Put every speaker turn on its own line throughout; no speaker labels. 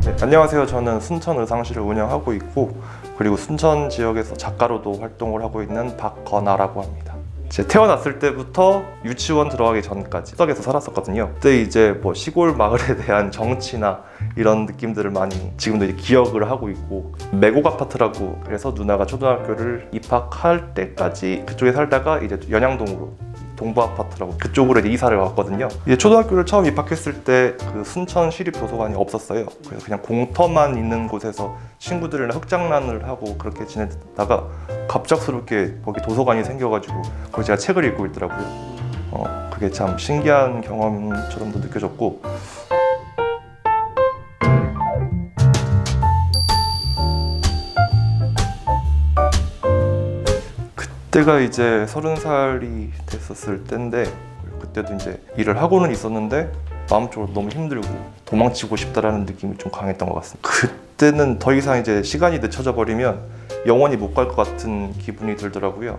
네, 안녕하세요. 저는 순천 의상실을 운영하고 있고 그리고 순천 지역에서 작가로도 활동을 하고 있는 박건아라고 합니다. 제가 태어났을 때부터 유치원 들어가기 전까지 수덕에서 살았었거든요. 그때 이제 뭐 시골 마을에 대한 정치나 이런 느낌들을 많이 지금도 이제 기억을 하고 있고, 매곡 아파트라고, 그래서 누나가 초등학교를 입학할 때까지 그쪽에 살다가 이제 연양동으로 동부 아파트라고 그쪽으로 이제 이사를 왔거든요. 이제 초등학교를 처음 입학했을 때 그 순천 시립 도서관이 없었어요. 그래서 그냥 공터만 있는 곳에서 친구들이랑 흑장난을 하고 그렇게 지내다가 갑작스럽게 거기 도서관이 생겨가지고 거기 제가 책을 읽고 있더라고요. 그게 참 신기한 경험처럼도 느껴졌고, 그때가 이제 30살이 됐었을 때인데, 그때도 이제 일을 하고는 있었는데 마음적으로 너무 힘들고 도망치고 싶다라는 느낌이 좀 강했던 것 같습니다. 그때는 더 이상 이제 시간이 늦춰져 버리면 영원히 못 갈 것 같은 기분이 들더라고요.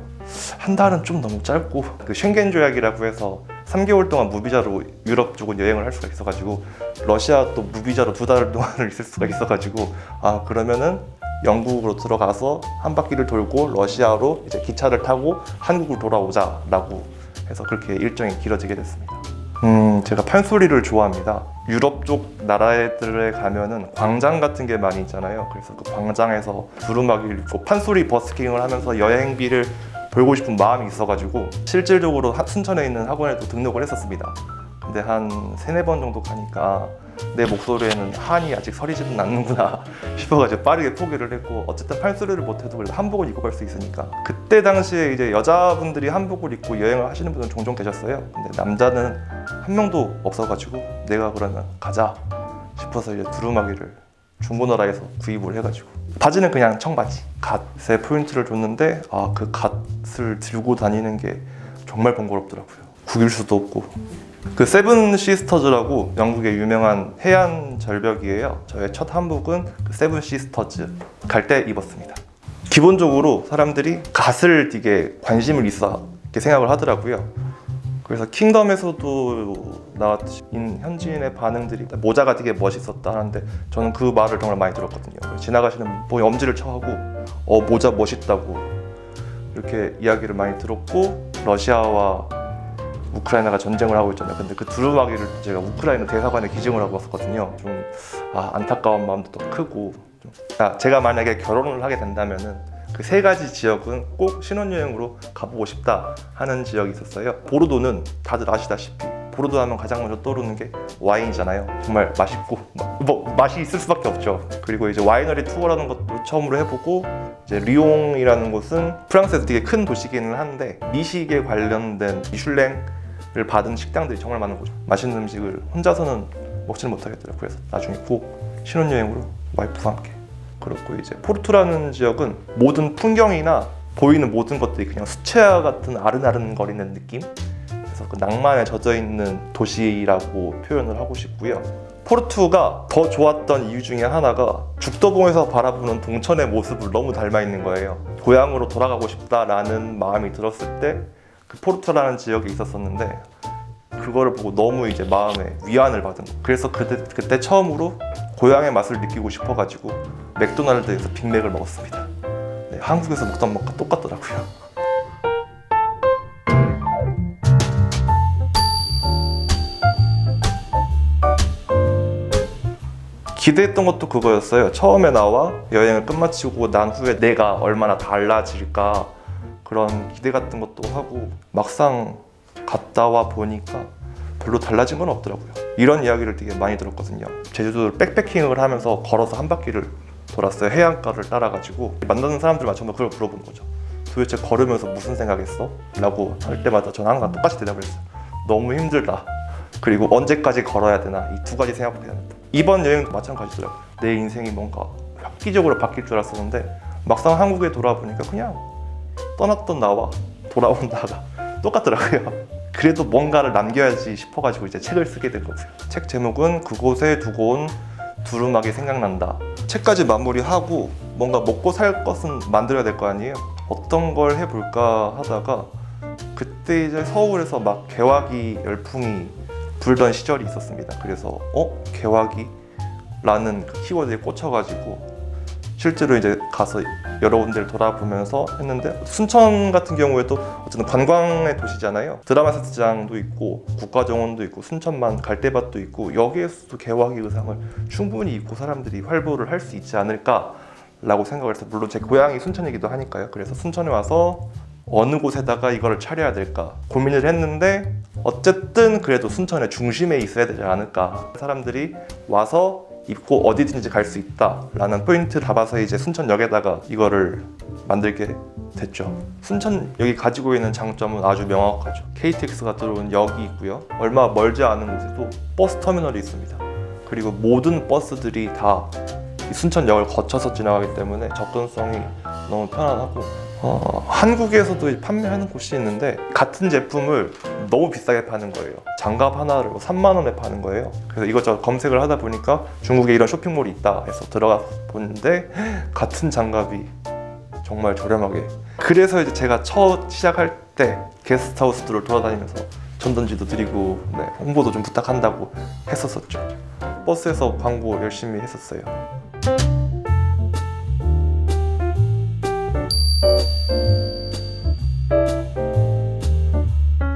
한 달은 좀 너무 짧고, 그 쉥겐 조약이라고 해서 3개월 동안 무비자로 유럽 쪽은 여행을 할 수가 있어가지고, 러시아 또 무비자로 2달 동안을 있을 수가 있어가지고, 그러면은 영국으로 들어가서 한 바퀴를 돌고 러시아로 이제 기차를 타고 한국으로 돌아오자라고 해서 그렇게 일정이 길어지게 됐습니다. 제가 판소리를 좋아합니다. 유럽 쪽 나라들에 가면은 광장 같은 게 많이 있잖아요. 그래서 그 광장에서 두루마기를 입고 판소리 버스킹을 하면서 여행비를 벌고 싶은 마음이 있어가지고 실질적으로 순천에 있는 학원에도 등록을 했었습니다. 근데 한 3-4번 정도 가니까 내 목소리에는 한이 아직 서리지는 않는구나 싶어가지고 빠르게 포기를 했고, 어쨌든 판소리를 못해도 그래도 한복을 입고 갈 수 있으니까. 그때 당시에 이제 여자분들이 한복을 입고 여행을 하시는 분은 종종 계셨어요. 근데 남자는 한 명도 없어가지고 내가 그러면 가자 싶어서 이제 두루마기를 중고나라에서 구입을 해가지고, 바지는 그냥 청바지, 갓에 포인트를 줬는데 그 갓을 들고 다니는 게 정말 번거롭더라고요. 구길 수도 없고. 그 세븐 시스터즈라고 영국의 유명한 해안 절벽이에요. 저의 첫 한복은 그 세븐 시스터즈 갈 때 입었습니다. 기본적으로 사람들이 갓을 되게 관심을 있어 이렇게 생각을 하더라고요. 그래서 킹덤에서도 나왔듯이 현지인의 반응들이 모자가 되게 멋있었다 하는데, 저는 그 말을 정말 많이 들었거든요. 지나가시는 분이 엄지를 쳐하고 모자 멋있다고 이렇게 이야기를 많이 들었고, 러시아와 우크라이나가 전쟁을 하고 있잖아요. 근데 그 두루마기를 제가 우크라이나 대사관에 기증을 하고 왔었거든요. 좀 안타까운 마음도 더 크고, 제가 만약에 결혼을 하게 된다면은 그 3가지 지역은 꼭 신혼여행으로 가보고 싶다 하는 지역이 있었어요. 보르도는 다들 아시다시피 보르도 하면 가장 먼저 떠오르는 게 와인이잖아요. 정말 맛있고 맛이 있을 수밖에 없죠. 그리고 이제 와이너리 투어라는 것도 처음으로 해보고, 이제 리옹이라는 곳은 프랑스에서 되게 큰 도시기는 한데 미식에 관련된 미슐랭을 받은 식당들이 정말 많은 곳이죠. 맛있는 음식을 혼자서는 먹지는 못하겠더라고요. 그래서 나중에 꼭 신혼여행으로 와이프와 함께. 그렇고 이제 포르투라는 지역은 모든 풍경이나 보이는 모든 것들이 그냥 수채화 같은 아른아른거리는 느낌? 그래서 그 낭만에 젖어있는 도시라고 표현을 하고 싶고요. 포르투가 더 좋았던 이유 중에 하나가 죽도봉에서 바라보는 동천의 모습을 너무 닮아 있는 거예요. 고향으로 돌아가고 싶다라는 마음이 들었을 때 그 포르투라는 지역에 있었었는데, 그거를 보고 너무 이제 마음에 위안을 받은, 그래서 그때 처음으로 고향의 맛을 느끼고 싶어가지고 맥도날드에서 빅맥을 먹었습니다. 네, 한국에서 먹던 맛과 똑같더라고요. 기대했던 것도 그거였어요. 처음에 나와 여행을 끝마치고 난 후에 내가 얼마나 달라질까, 그런 기대 같은 것도 하고, 막상 갔다 와 보니까 별로 달라진 건 없더라고요. 이런 이야기를 되게 많이 들었거든요. 제주도를 백패킹을 하면서 걸어서 한 바퀴를 돌았어요. 해안가를 따라가지고 만나는 사람들만 전부 그걸 물어보는 거죠. 도대체 걸으면서 무슨 생각했어? 라고 할 때마다 저는 항상 똑같이 대답을 했어요. 너무 힘들다. 그리고 언제까지 걸어야 되나, 이 2가지 생각밖에 안 했다. 이번 여행도 마찬가지더라고요. 내 인생이 뭔가 획기적으로 바뀔 줄 알았었는데 막상 한국에 돌아보니까 그냥 떠났던 나와 돌아온 나가 똑같더라고요. 그래도 뭔가를 남겨야지 싶어가지고 이제 책을 쓰게 된 거고요. 책 제목은 그곳에 두고 온 두루마기 생각난다. 책까지 마무리하고 뭔가 먹고 살 것은 만들어야 될 거 아니에요. 어떤 걸 해볼까 하다가 그때 이제 서울에서 막 개화기 열풍이 불던 시절이 있었습니다. 그래서 개화기? 라는 그 키워드에 꽂혀가지고 실제로 이제 가서 여러 군데를 돌아보면서 했는데, 순천 같은 경우에도 어쨌든 관광의 도시잖아요. 드라마 세트장도 있고 국가정원도 있고 순천만 갈대밭도 있고, 여기에서도 개화기 의상을 충분히 입고 사람들이 활보를 할 수 있지 않을까 라고 생각을 해서, 물론 제 고향이 순천이기도 하니까요. 그래서 순천에 와서 어느 곳에다가 이거를 차려야 될까 고민을 했는데, 어쨌든 그래도 순천의 중심에 있어야 되지 않을까, 사람들이 와서 입고 어디든지 갈 수 있다라는 포인트를 잡아서 이제 순천역에다가 이거를 만들게 됐죠. 순천역이 가지고 있는 장점은 아주 명확하죠. KTX가 들어온 역이 있고요. 얼마 멀지 않은 곳에도 버스 터미널이 있습니다. 그리고 모든 버스들이 다 이 순천역을 거쳐서 지나가기 때문에 접근성이 너무 편안하고, 한국에서도 판매하는 곳이 있는데 같은 제품을 너무 비싸게 파는 거예요. 장갑 하나를 3만 원에 파는 거예요. 그래서 이것저것 검색을 하다 보니까 중국에 이런 쇼핑몰이 있다 해서 들어가 보는데 같은 장갑이 정말 저렴하게. 그래서 이제 제가 첫 시작할 때 게스트하우스들을 돌아다니면서 전단지도 드리고 홍보도 좀 부탁한다고 했었었죠. 버스에서 광고 열심히 했었어요.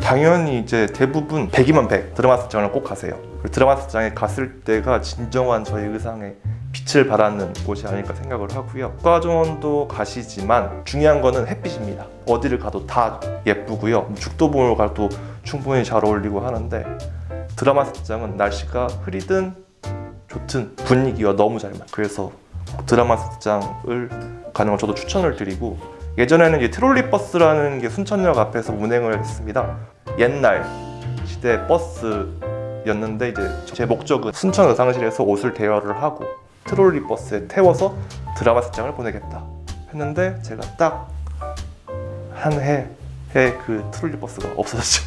당연히 이제 대부분 100이면 100 드라마 세트장을 꼭 가세요. 드라마 세트장에 갔을 때가 진정한 저희 의상에 빛을 발하는 곳이 아닐까 생각을 하고요. 국가정원도 가시지만 중요한 거는 햇빛입니다. 어디를 가도 다 예쁘고요. 죽도봉을 가도 충분히 잘 어울리고 하는데, 드라마 세트장은 날씨가 흐리든 좋든 분위기가 너무 잘 맞아요. 그래서 드라마 세트장을 가는 걸 저도 추천을 드리고, 예전에는 이제 트롤리 버스라는 게 순천역 앞에서 운행을 했습니다. 옛날 시대 버스였는데, 이제 제 목적은 순천 의상실에서 옷을 대여를 하고 트롤리 버스에 태워서 드라마 세트장을 보내겠다 했는데, 제가 딱 한 해에 그 트롤리 버스가 없어졌죠.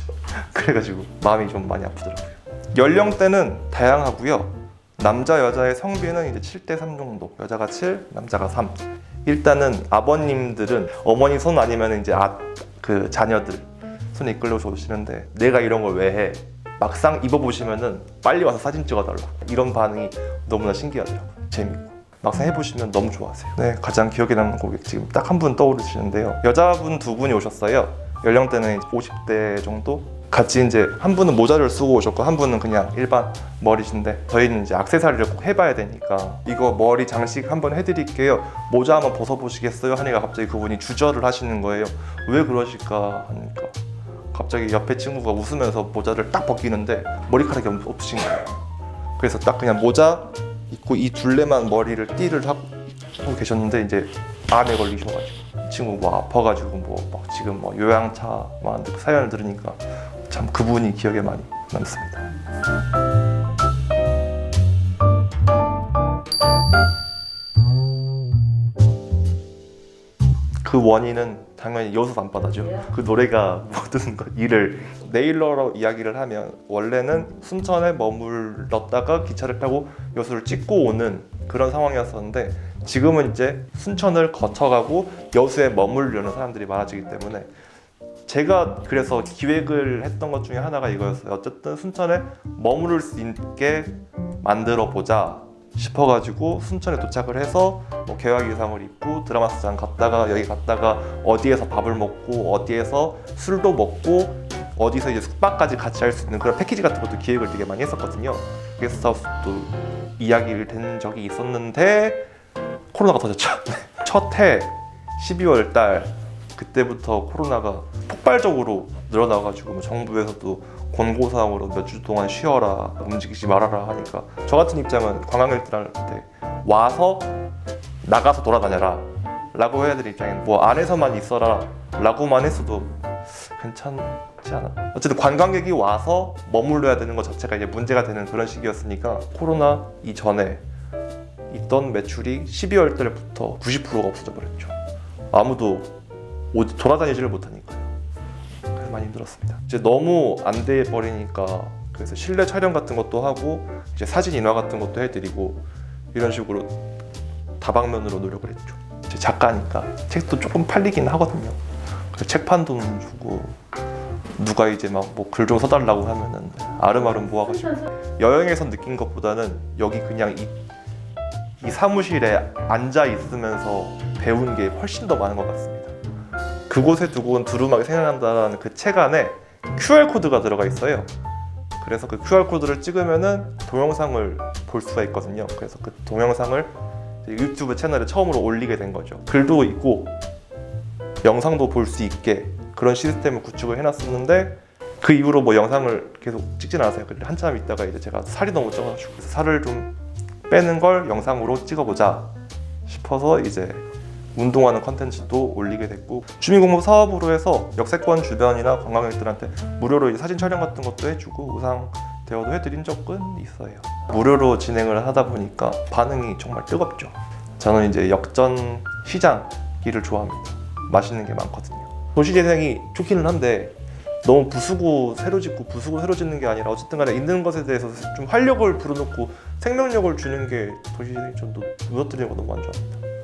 그래가지고 마음이 좀 많이 아프더라고요. 연령대는 다양하고요. 남자 여자의 성비는 이제 7대3 정도, 여자가 7, 남자가 3. 일단은 아버님들은 어머니 손 아니면 이제 그 자녀들 손에 이끌려 오시는데, 내가 이런 걸 왜 해? 막상 입어보시면은 빨리 와서 사진 찍어달라고, 이런 반응이 너무나 신기하더라고요. 재밌고 막상 해보시면 너무 좋아하세요. 네, 가장 기억에 남는 고객 지금 딱 한 분 떠오르시는데요. 여자분 2분이 오셨어요. 연령대는 50대 정도. 같이 이제 한 분은 모자를 쓰고 오셨고 한 분은 그냥 일반 머리신데, 저희는 이제 액세서리를 꼭 해봐야 되니까 이거 머리 장식 한번 해드릴게요, 모자 한번 벗어보시겠어요? 하니까 갑자기 그분이 주저를 하시는 거예요. 왜 그러실까 하니까 갑자기 옆에 친구가 웃으면서 모자를 딱 벗기는데 머리카락이 없으신 거예요. 그래서 딱 그냥 모자 입고 이 둘레만 머리를 띠를 하고 계셨는데, 이제 암에 걸리셔가지고 이 친구 뭐 아파가지고 뭐 막 지금 뭐 요양차만 그 사연을 들으니까 참 그분이 기억에 많이 남습니다. 그 원인은 당연히 여수 밤바다죠. 그 노래가 모든 일을 네일러로 이야기를 하면, 원래는 순천에 머물렀다가 기차를 타고 여수를 찍고 오는 그런 상황이었었는데, 지금은 이제 순천을 거쳐가고 여수에 머무르려는 사람들이 많아지기 때문에, 제가 그래서 기획을 했던 것 중에 하나가 이거였어요. 어쨌든 순천에 머무를 수 있게 만들어 보자 싶어가지고 순천에 도착을 해서 뭐 개화기 의상을 입고 드라마 세트장 갔다가 여기 갔다가 어디에서 밥을 먹고 어디에서 술도 먹고 어디서 이제 숙박까지 같이 할 수 있는 그런 패키지 같은 것도 기획을 되게 많이 했었거든요. 게스트하우스도 이야기를 된 적이 있었는데 코로나가 터졌죠. 첫 해 12월 달 그때부터 코로나가 폭발적으로 늘어나가지고 정부에서도 권고사항으로 몇 주 동안 쉬어라, 움직이지 말아라 하니까, 저 같은 입장은 관광객들한테 와서 나가서 돌아다녀라 라고 해야 될 입장엔 뭐 안에서만 있어라 라고만 했어도 괜찮지 않아? 어쨌든 관광객이 와서 머물러야 되는 것 자체가 이제 문제가 되는 그런 시기였으니까, 코로나 이전에 있던 매출이 12월 달부터 90%가 없어져 버렸죠. 아무도 돌아다니지를 못하니까요. 그래서 많이 힘들었습니다. 이제 너무 안 돼 버리니까 그래서 실내 촬영 같은 것도 하고 이제 사진 인화 같은 것도 해드리고 이런 식으로 다방면으로 노력을 했죠. 제 작가니까 책도 조금 팔리긴 하거든요. 그래서 책판 돈 주고 누가 이제 막 뭐 글 좀 써달라고 하면은 아름아름 모아가지고, 여행에서 느낀 것보다는 여기 그냥 이 사무실에 앉아 있으면서 배운 게 훨씬 더 많은 것 같습니다. 그곳에 두고 온 두루마기 생각난다라는 그 책 안에 QR코드가 들어가 있어요. 그래서 그 QR코드를 찍으면은 동영상을 볼 수가 있거든요. 그래서 그 동영상을 유튜브 채널에 처음으로 올리게 된 거죠. 글도 있고 영상도 볼 수 있게 그런 시스템을 구축을 해놨었는데 그 이후로 뭐 영상을 계속 찍진 않았어요. 한참 있다가 이제 제가 살이 너무 쪄가지고 그래서 살을 좀 빼는 걸 영상으로 찍어보자 싶어서 이제 운동하는 컨텐츠도 올리게 됐고, 주민공무 사업으로 해서 역세권 주변이나 관광객들한테 무료로 이제 사진 촬영 같은 것도 해주고 의상 대여도 해드린 적은 있어요. 무료로 진행을 하다 보니까 반응이 정말 뜨겁죠. 저는 이제 역전 시장 길을 좋아합니다. 맛있는 게 많거든요. 도시재생이 좋기는 한데 너무 부수고 새로 짓고 부수고 새로 짓는 게 아니라 어쨌든 간에 있는 것에 대해서 좀 활력을 불어넣고 생명력을 주는 게 도시재생이 좀 무너뜨리는 거 너무 안 좋아합니다.